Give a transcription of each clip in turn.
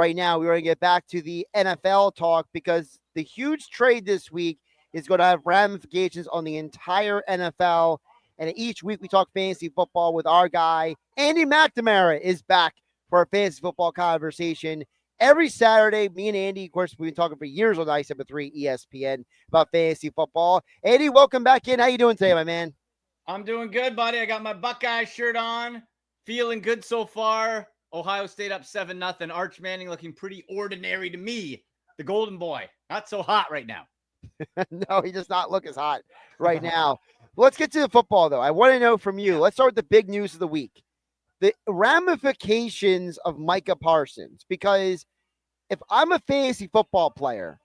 right now, we're going to get back to the NFL talk because the huge trade this week is going to have ramifications on the entire NFL. And each week we talk fantasy football with our guy, Andy McNamara, is back for a fantasy football conversation. Every Saturday, me and Andy, of course, we've been talking for years on 97.3 ESPN about fantasy football. Andy, welcome back in. How you doing today, my man? I'm doing good, buddy. I got my Buckeye shirt on. Feeling good so far. Ohio State up 7-0. Arch Manning looking pretty ordinary to me. The golden boy. Not so hot right now. No, he does not look as hot right now. Let's get to the football, though. I want to know from you. Let's start with the big news of the week. The ramifications of Micah Parsons. Because if I'm a fantasy football player,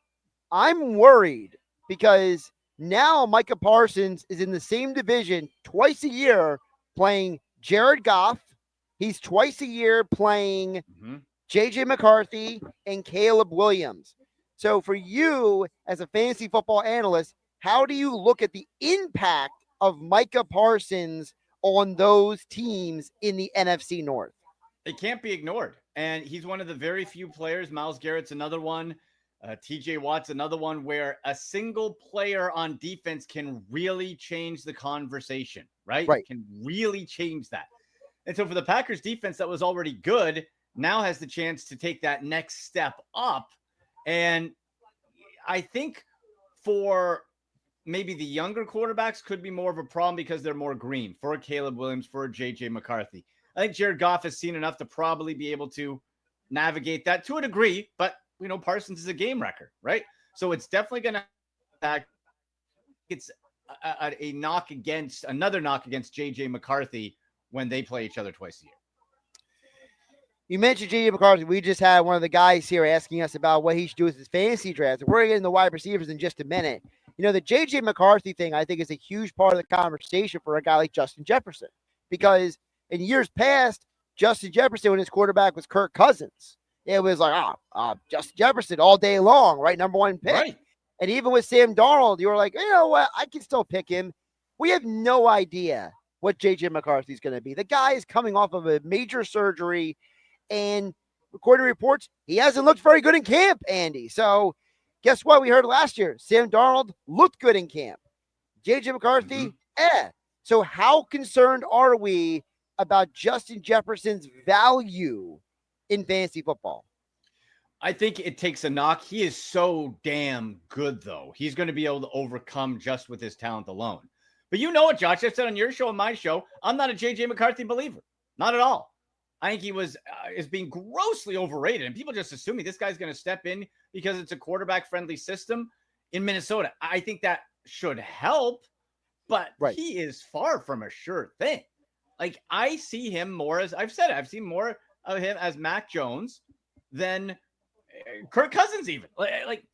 I'm worried because now Micah Parsons is in the same division twice a year playing Jared Goff. He's twice a year playing J.J. McCarthy and Caleb Williams. So for you as a fantasy football analyst, how do you look at the impact of Micah Parsons on those teams in the NFC North? It can't be ignored. And he's one of the very few players. Myles Garrett's another one. TJ Watt's another one where a single player on defense can really change the conversation, right? Can really change that. And so for the Packers defense that was already good, now has the chance to take that next step up. And I think for maybe the younger quarterbacks could be more of a problem because they're more green. For Caleb Williams, for J.J. McCarthy. I think Jared Goff has seen enough to probably be able to navigate that to a degree, but you know, Parsons is a game wrecker, right? So it's definitely going to it's a knock against another knock against J.J. McCarthy when they play each other twice a year. You mentioned J.J. McCarthy. We just had one of the guys here asking us about what he should do with his fantasy draft. We're going to get into the wide receivers in just a minute. You know, the J.J. McCarthy thing, I think, is a huge part of the conversation for a guy like Justin Jefferson. Because in years past, Justin Jefferson, when his quarterback was Kirk Cousins, it was like, Justin Jefferson all day long, right? Number one pick. Right. And even with Sam Darnold, you were like, you know what? I can still pick him. We have no idea what J.J. McCarthy is going to be. The guy is coming off of a major surgery, and according to reports, he hasn't looked very good in camp, Andy. So guess what? We heard last year, Sam Darnold looked good in camp. J.J. McCarthy, So how concerned are we about Justin Jefferson's value in fantasy football? I think it takes a knock. He is so damn good, though. He's going to be able to overcome just with his talent alone. But you know what, Josh? I've said on your show and my show, I'm not a J.J. McCarthy believer. Not at all. I think he is being grossly overrated. And people just assuming this guy's going to step in because it's a quarterback-friendly system in Minnesota. I think that should help, but he is far from a sure thing. Like, I see him more as, I've said it, I've seen more of him as Mac Jones than Kirk Cousins even. Like,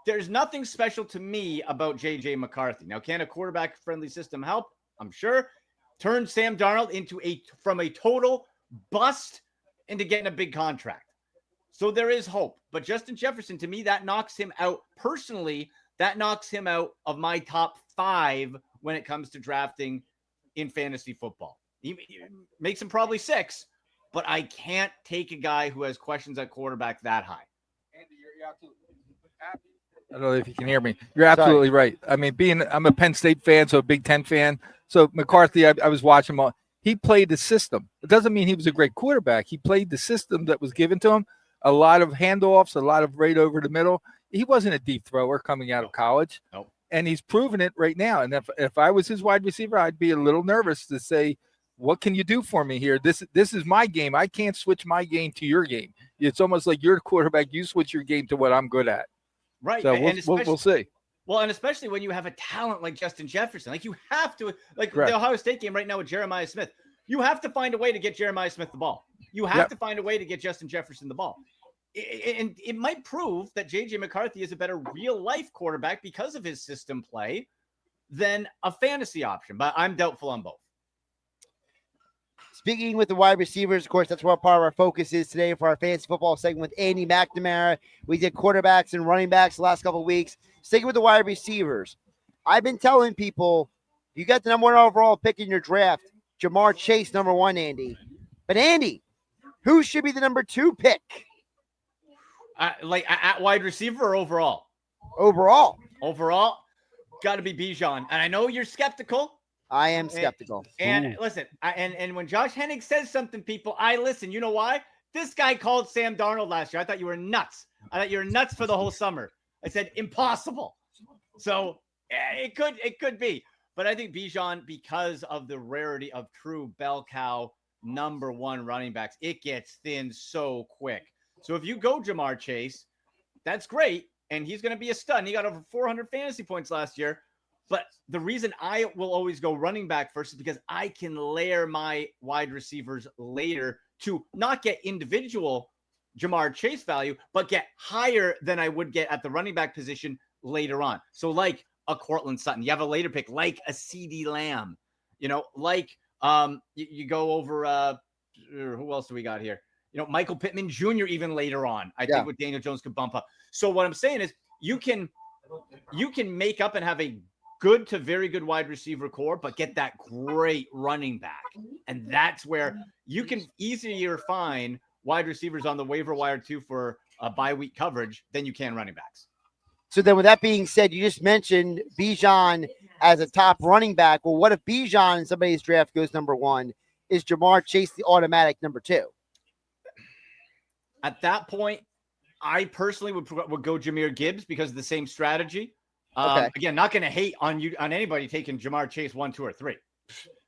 there's nothing special to me about J.J. McCarthy. Now, can a quarterback-friendly system help? I'm sure. Turn Sam Darnold from a total bust into getting a big contract. So there is hope. But Justin Jefferson, to me, that knocks him out. Personally, that knocks him out of my top 5 when it comes to drafting in fantasy football. He makes him probably 6, but I can't take a guy who has questions at quarterback that high. Andy, you're absolutely. I don't know if you can hear me. You're absolutely right. I mean, I'm a Penn State fan, so a Big Ten fan. So McCarthy, I was watching him. He played the system. It doesn't mean he was a great quarterback. He played the system that was given to him. A lot of handoffs, a lot of right over the middle. He wasn't a deep thrower coming out of college. Nope. And he's proven it right now. And if I was his wide receiver, I'd be a little nervous to say, what can you do for me here? This is my game. I can't switch my game to your game. It's almost like you're the quarterback. You switch your game to what I'm good at. Right. So we'll see. Well, and especially when you have a talent like Justin Jefferson, like you have to, like the Ohio State game right now with Jeremiah Smith, you have to find a way to get Jeremiah Smith the ball. You have to find a way to get Justin Jefferson the ball. And it might prove that J.J. McCarthy is a better real-life quarterback because of his system play than a fantasy option. But I'm doubtful on both. Speaking with the wide receivers, of course, that's what part of our focus is today for our fantasy football segment with Andy McNamara. We did quarterbacks and running backs the last couple of weeks. Sticking with the wide receivers, I've been telling people, you got the number 1 overall pick in your draft, Jamar Chase, number 1, Andy. But Andy, who should be the number 2 pick? Like at wide receiver or overall? Overall. Overall, got to be Bijan. And I know you're skeptical. I am skeptical. And listen, and when Josh Hennig says something, people, I listen. You know why? This guy called Sam Darnold last year. I thought you were nuts. I thought you were nuts for the whole summer. I said impossible. So it could be. But I think Bijan, because of the rarity of true bell cow number one running backs, it gets thin so quick. So if you go Jamar Chase, that's great. And he's going to be a stud. And he got over 400 fantasy points last year. But the reason I will always go running back first is because I can layer my wide receivers later to not get individual Jamar Chase value, but get higher than I would get at the running back position later on. So like a Cortland Sutton, you have a later pick, like a CD Lamb, like you go over who else do we got here? Michael Pittman Jr. even later on, I think with Daniel Jones could bump up. So what I'm saying is you can make up and have a good to very good wide receiver core, but get that great running back. And that's where you can easier find wide receivers on the waiver wire too for a bye week coverage than you can running backs. So then with that being said, you just mentioned Bijan as a top running back. Well, what if Bijan in somebody's draft goes number one? Is Jamar Chase the automatic number two? At that point, I personally would go Jahmyr Gibbs because of the same strategy. Okay. Again, not going to hate on anybody taking Jamar Chase 1, 2, or 3.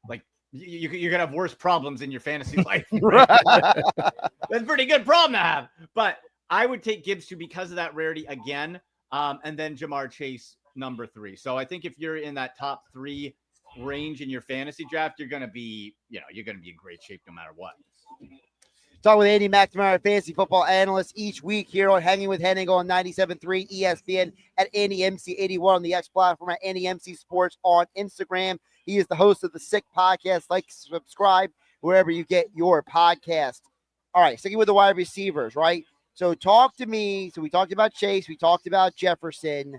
Like you're going to have worse problems in your fantasy life. Right? That's a pretty good problem to have. But I would take Gibbs too because of that rarity again. And then Jamar Chase number 3. So I think if you're in that top 3 range in your fantasy draft, you're going to be in great shape no matter what. Talking with Andy McNamara, fantasy football analyst, each week here on Hanging with Hennig on 97.3 ESPN at AndyMC81 on the X platform at AndyMC Sports on Instagram. He is the host of the Sick Podcast. Like, subscribe wherever you get your podcast. All right, sticking with the wide receivers, right? So talk to me. So we talked about Chase. We talked about Jefferson.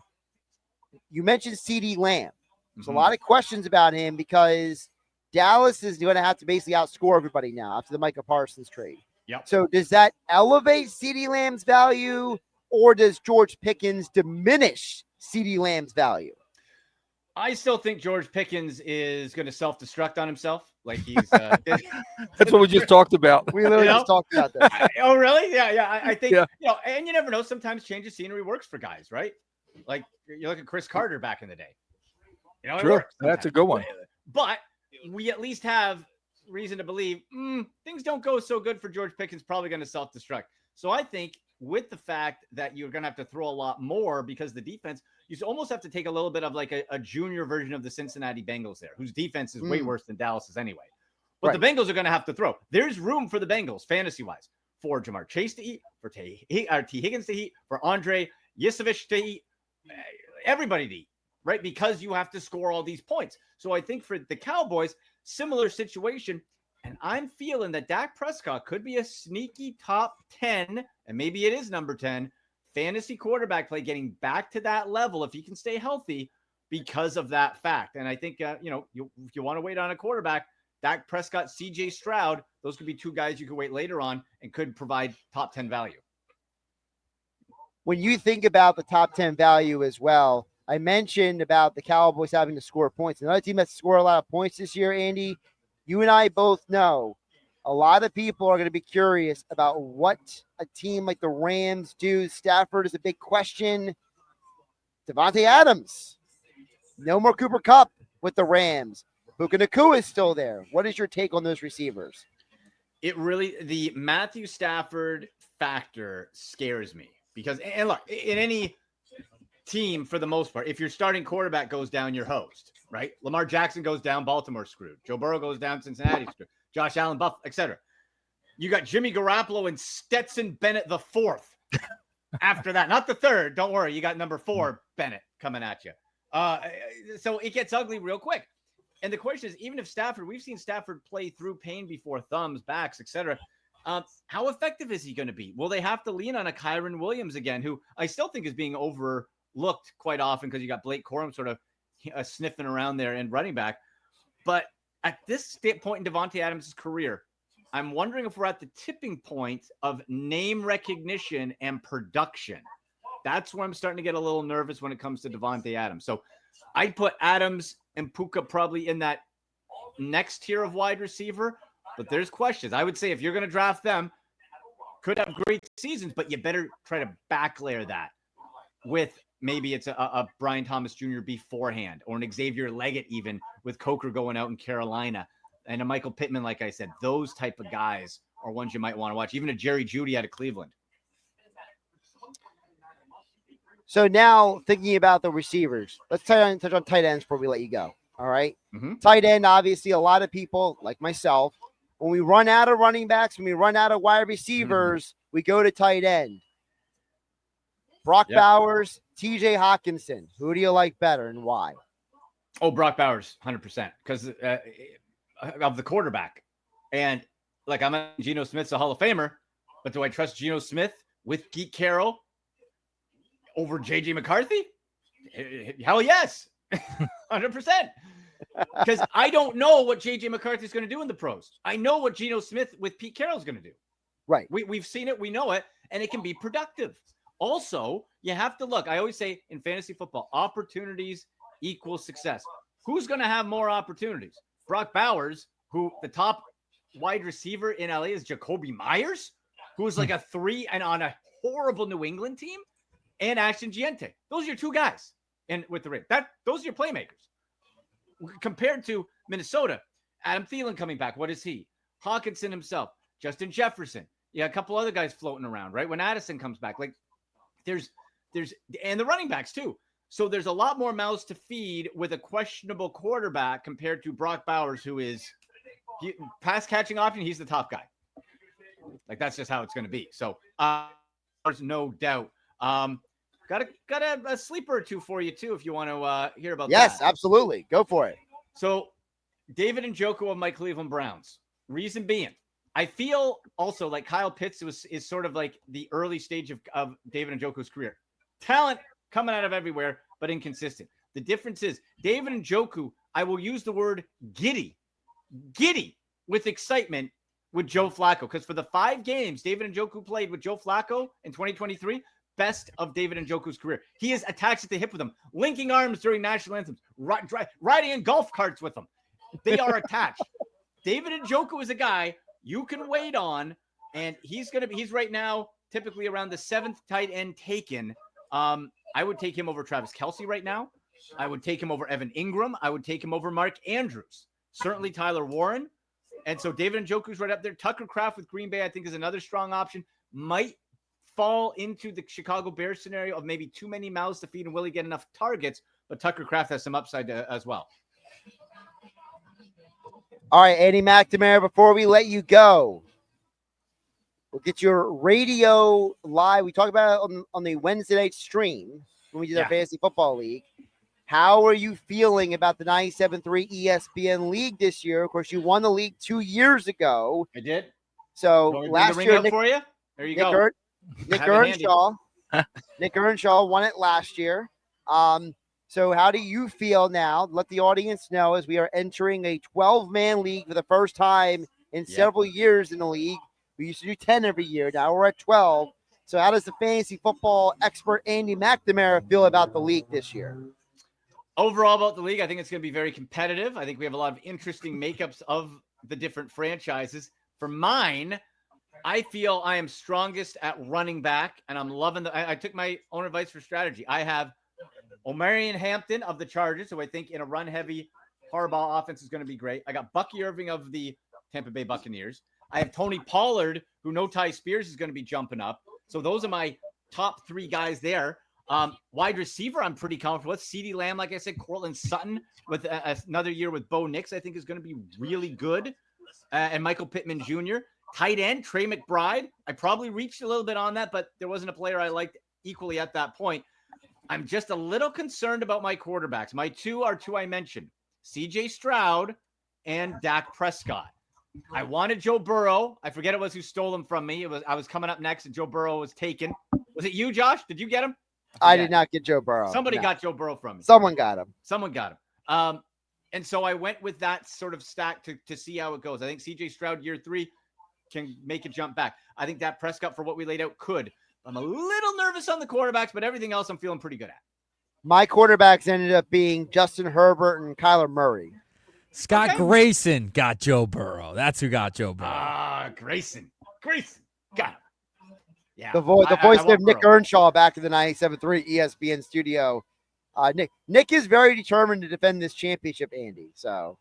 You mentioned CD Lamb. There's a lot of questions about him because Dallas is going to have to basically outscore everybody now after the Micah Parsons trade. Yep. So does that elevate CD Lamb's value, or does George Pickens diminish CD Lamb's value? I still think George Pickens is going to self-destruct on himself. Like he's that's what we just talked about. We literally just talked about that. Oh, really? Yeah. I think, and you never know. Sometimes change of scenery works for guys, right? Like you look at Chris Carter back in the day. True. That's a good one. But we at least have reason to believe things don't go so good for George Pickens, probably going to self-destruct. So I think with the fact that you're going to have to throw a lot more because the defense, you almost have to take a little bit of like a junior version of the Cincinnati Bengals there, whose defense is way worse than Dallas's anyway. But the Bengals are going to have to throw. There's room for the Bengals, fantasy-wise, for Jamar Chase to eat, for T. Higgins to eat, for Andre Yisovich to eat, everybody to eat, right? Because you have to score all these points. So I think for the Cowboys, similar situation. And I'm feeling that Dak Prescott could be a sneaky top 10, and maybe it is number 10, fantasy quarterback play, getting back to that level if he can stay healthy because of that fact. And I think, if you want to wait on a quarterback, Dak Prescott, CJ Stroud, those could be two guys you could wait later on and could provide top 10 value. When you think about the top 10 value as well, I mentioned about the Cowboys having to score points. Another team that's scored a lot of points this year, Andy, you and I both know a lot of people are going to be curious about what a team like the Rams do. Stafford is a big question. Devontae Adams. No more Cooper Kupp with the Rams. Puka Nacua is still there. What is your take on those receivers? The Matthew Stafford factor scares me because, and look, in any team, for the most part, if your starting quarterback goes down, you're hosed, right? Lamar Jackson goes down, Baltimore screwed. Joe Burrow goes down, Cincinnati screwed. Josh Allen, Buff, etc. You got Jimmy Garoppolo and Stetson Bennett the fourth. After that, not the third. Don't worry, you got number 4 Bennett coming at you. So it gets ugly real quick. And the question is, even if Stafford, we've seen Stafford play through pain before, thumbs, backs, etc. How effective is he going to be? Will they have to lean on a Kyron Williams again, who I still think is being overlooked quite often because you got Blake Corum sort of sniffing around there and running back. But at this point in Devontae Adams' career, I'm wondering if we're at the tipping point of name recognition and production. That's where I'm starting to get a little nervous when it comes to Devontae Adams. So I'd put Adams and Puka probably in that next tier of wide receiver, but there's questions. I would say if you're going to draft them, could have great seasons, but you better try to backlayer that with maybe it's a Brian Thomas Jr. beforehand, or an Xavier Leggett even with Coker going out in Carolina, and a Michael Pittman, like I said. Those type of guys are ones you might want to watch. Even a Jerry Jeudy out of Cleveland. So now thinking about the receivers, let's touch on tight ends before we let you go. All right. Mm-hmm. Tight end, obviously, a lot of people like myself, when we run out of running backs, when we run out of wide receivers, we go to tight end. Brock Bowers, TJ Hawkinson. Who do you like better and why? Oh, Brock Bowers, 100%, because of the quarterback. And like, I'm a Geno Smith's a Hall of Famer, but do I trust Geno Smith with Pete Carroll over JJ McCarthy? Hell yes. 100%. Because I don't know what JJ McCarthy is going to do in the pros. I know what Geno Smith with Pete Carroll is going to do. Right. We've seen it. We know it. And it can be productive. Also, you have to look. I always say in fantasy football, opportunities equal success. Who's going to have more opportunities? Brock Bowers, who the top wide receiver in LA is Jacoby Myers, who's like a 3 and on a horrible New England team, and Ashton Giente. Those are your two guys. And with the Raiders, those are your playmakers. Compared to Minnesota, Adam Thielen coming back. What is he? Hawkinson himself, Justin Jefferson. Yeah, a couple other guys floating around, right? When Addison comes back, like there's and the running backs too. So there's a lot more mouths to feed with a questionable quarterback compared to Brock Bowers, who is pass catching option. He's the top guy. Like, that's just how it's going to be. So there's no doubt. Got a sleeper or two for you too, if you want to hear about that. Yes, absolutely. Go for it. So David Njoku of my Cleveland Browns. Reason being, I feel also like Kyle Pitts is sort of like the early stage of David Njoku's career. Talent coming out of everywhere, but inconsistent. The difference is David Njoku, I will use the word giddy with excitement with Joe Flacco. Because for the 5 games David Njoku played with Joe Flacco in 2023, best of David Njoku's career. He is attached at the hip with him, linking arms during national anthems, riding in golf carts with them. They are attached. David Njoku is a guy you can wait on, and he's right now typically around the 7th tight end taken. I would take him over Travis Kelce right now. I would take him over Evan Ingram. I would take him over Mark Andrews. Certainly Tyler Warren. And so David Njoku's right up there. Tucker Kraft with Green Bay, I think, is another strong option. Might fall into the Chicago Bears scenario of maybe too many mouths to feed and will he get enough targets, but Tucker Kraft has some upside as well. All right, Andy McNamara, before we let you go, we'll get your radio live. We talked about it on the Wednesday night stream when we did our Fantasy Football League. How are you feeling about the 97.3 ESPN League this year? Of course, you won the league 2 years ago. I did. So last year, for you? There you go. Nick Earnshaw won it last year. So how do you feel now? Let the audience know as we are entering a 12-man league for the first time in several years in the league. We used to do 10 every year. Now we're at 12. So how does the fantasy football expert Andy McNamara feel about the league this year? Overall about the league, I think it's going to be very competitive. I think we have a lot of interesting makeups of the different franchises. For mine, I feel I am strongest at running back, and I'm loving I took my own advice for strategy. I have Omarion Hampton of the Chargers, who I think in a run-heavy Harbaugh offense is going to be great. I got Bucky Irving of the Tampa Bay Buccaneers. I have Tony Pollard, who No Ty Spears is going to be jumping up. So those are my top 3 guys there. Wide receiver, I'm pretty comfortable with. CeeDee Lamb, like I said, Cortland Sutton with another year with Bo Nix, I think is going to be really good. And Michael Pittman Jr. Tight end, Trey McBride. I probably reached a little bit on that, but there wasn't a player I liked equally at that point. I'm just a little concerned about my quarterbacks. My 2 are 2 I mentioned, CJ Stroud and Dak Prescott. I wanted Joe Burrow. I forget it was who stole him from me. I was coming up next and Joe Burrow was taken. Was it you, Josh? Did you get him? I did not get Joe Burrow. Somebody got Joe Burrow from me. Someone got him. And so I went with that sort of stack to see how it goes. I think CJ Stroud year 3 can make a jump back. I think Dak Prescott, for what we laid out, could. I'm a little nervous on the quarterbacks, but everything else I'm feeling pretty good at. My quarterbacks ended up being Justin Herbert and Kyler Murray. Scott Grayson got Joe Burrow. That's who got Joe Burrow. Grayson. Got him. Yeah. The voice of Nick Earnshaw back in the 97.3 ESPN studio. Nick is very determined to defend this championship, Andy. So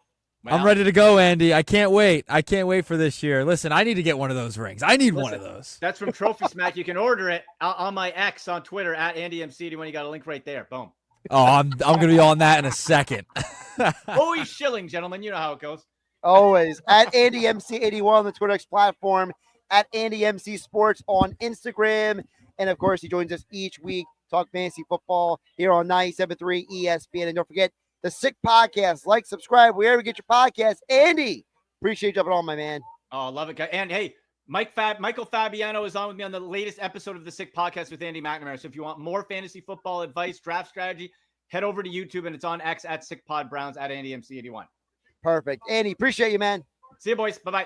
I'm ready to go, Andy. I can't wait. I can't wait for this year. Listen, I need to get one of those rings. I need one of those. That's from Trophy Smack. You can order it on my X on Twitter at AndyMC81. You got a link right there. Boom. Oh, I'm going to be on that in a second. Always shilling, gentlemen. You know how it goes. Always. At AndyMC81 on the Twitter X platform. At AndyMC Sports on Instagram. And, of course, he joins us each week, talk fantasy football here on 97.3 ESPN. And don't forget, the Sick Podcast. Like, subscribe, wherever you get your podcast. Andy, appreciate you jumping on, my man. Oh, love it, guy. And, hey, Michael Fabiano is on with me on the latest episode of the Sick Podcast with Andy McNamara. So if you want more fantasy football advice, draft strategy, head over to YouTube, and it's on X at SickPodBrowns at AndyMC81. Perfect. Andy, appreciate you, man. See you, boys. Bye-bye.